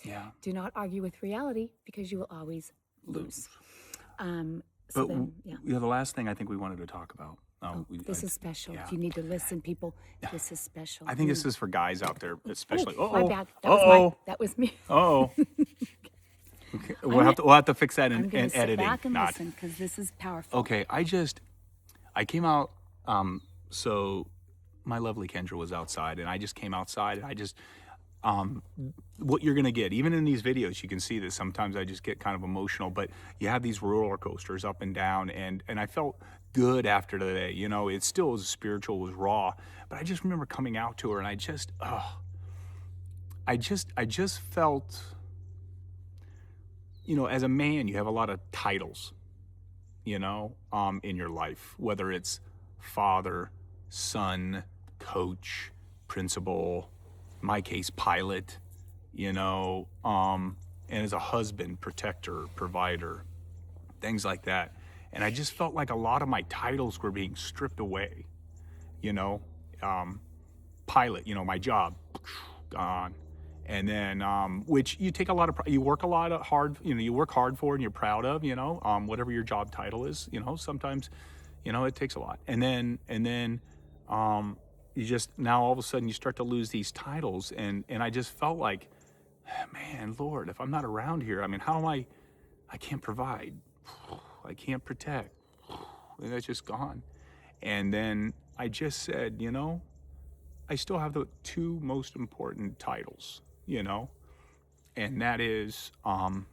Yeah. Do not argue with reality because you will always lose. But the last thing I think we wanted to talk about. This is special. You need to listen, people. This is special. I think this is for guys out there, especially. My bad. That was me. Oh. Okay. We'll have to fix that in editing. Sit back and listen because this is powerful. Okay, I came out. So my lovely Kendra was outside, and I just came outside, and I just. What you're gonna get, even in these videos, you can see that sometimes I just get kind of emotional. But you have these roller coasters up and down, and I felt good after today. You know, it still was spiritual, was raw, but I just remember coming out to her, and I just felt, you know, as a man, you have a lot of titles, you know, in your life, whether it's father, son, coach, principal, in my case, pilot, you know, and as a husband, protector, provider, things like that. And I just felt like a lot of my titles were being stripped away, you know, pilot, you know, my job, gone. And then, which you take a lot of, you work a lot of hard, you know, you work hard for and you're proud of, you know, whatever your job title is, you know, sometimes, you know, it takes a lot. And then, you just, now all of a sudden you start to lose these titles. And I just felt like, man, Lord, if I'm not around here, I mean, how am I can't provide, I can't protect, and that's just gone. And then I just said, you know, I still have the two most important titles, you know, and that is my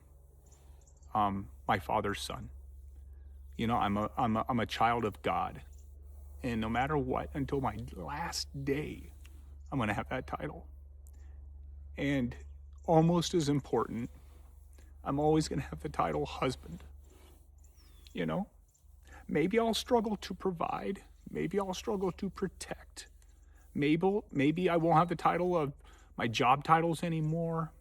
father's son. You know, I'm a child of God, and no matter what, until my last day, I'm gonna have that title. And almost as important, I'm always gonna have the title husband. You know, maybe I'll struggle to provide, maybe I'll struggle to protect. Maybe I won't have the title of my job titles anymore,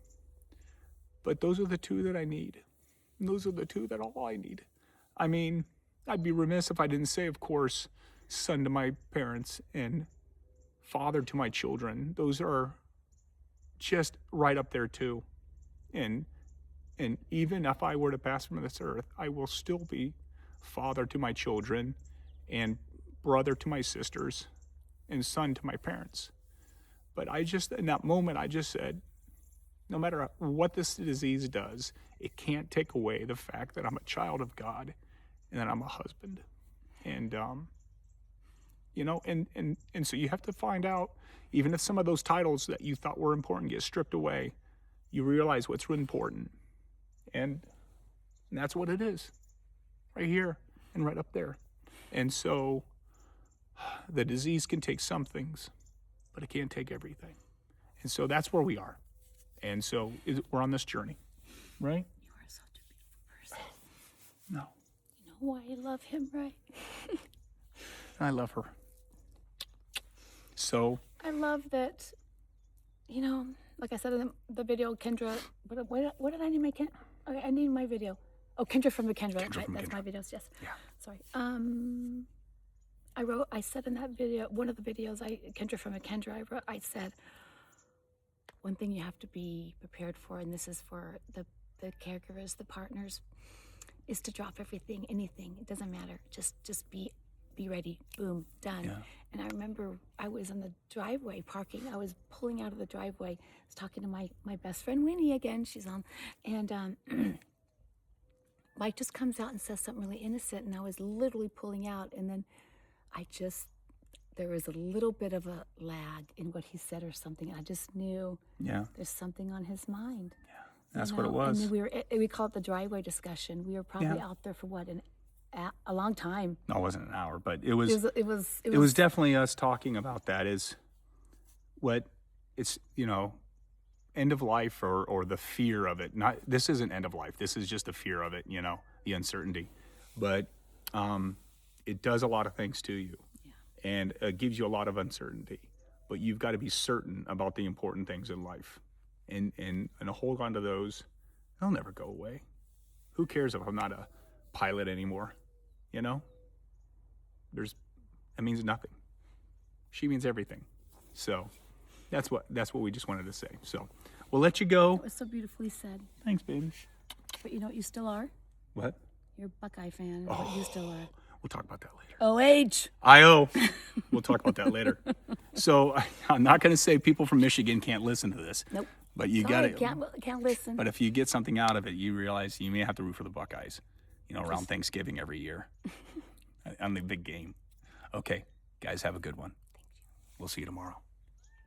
but those are the two that I need. And those are the two that all I need. I mean, I'd be remiss if I didn't say, of course, son to my parents and father to my children. Those are just right up there too. And even if I were to pass from this earth, I will still be father to my children and brother to my sisters and son to my parents. But I just, in that moment, I just said, no matter what this disease does, it can't take away the fact that I'm a child of God and that I'm a husband. And, you know, and so you have to find out, even if some of those titles that you thought were important get stripped away, you realize what's really important. And that's what it is, right here and right up there. And so the disease can take some things, but it can't take everything. And so that's where we are. And so we're on this journey, right? You are such a beautiful person. No. You know why I love him, right? I love her. So. I love that, you know, like I said in the video, Kendra, what did I name my Kendra? Okay, I named my video. Oh, Kendra from the Kendra. That's Kendra. My videos, yes. Yeah. Sorry. I said in that video, one of the videos, Kendra from a Kendra, I said, one thing you have to be prepared for, and this is for the caregivers, the partners, is to drop everything, anything. It doesn't matter. Just be ready. Boom, done. Yeah. And I remember I was in the driveway parking. I was pulling out of the driveway. I was talking to my best friend Winnie again. She's on, and Mike just comes out and says something really innocent, and I was literally pulling out, and then there was a little bit of a lag in what he said or something. And I just knew there's something on his mind. Yeah, that's what it was. And then we call it the driveway discussion. We were probably out there for a long time. No, it wasn't an hour, but it was definitely us talking about that. Is what it's, you know, end of life or the fear of it. This isn't end of life. This is just the fear of it, you know, the uncertainty. But it does a lot of things to you, and it gives you a lot of uncertainty. But you've got to be certain about the important things in life, and hold on to those. They'll never go away. Who cares if I'm not a pilot anymore? You know, that means nothing. She means everything. So that's what we just wanted to say. So we'll let you go. That was so beautifully said. Thanks, baby. But you know what you still are? What? You're a Buckeye fan. What you still are. We'll talk about that later. OH. IO. We'll talk about that later. So I'm not going to say people from Michigan can't listen to this. Nope. But you got Sorry, to. can't listen. But if you get something out of it, you realize you may have to root for the Buckeyes, around Thanksgiving every year on the big game. Okay, guys, have a good one. We'll see you tomorrow.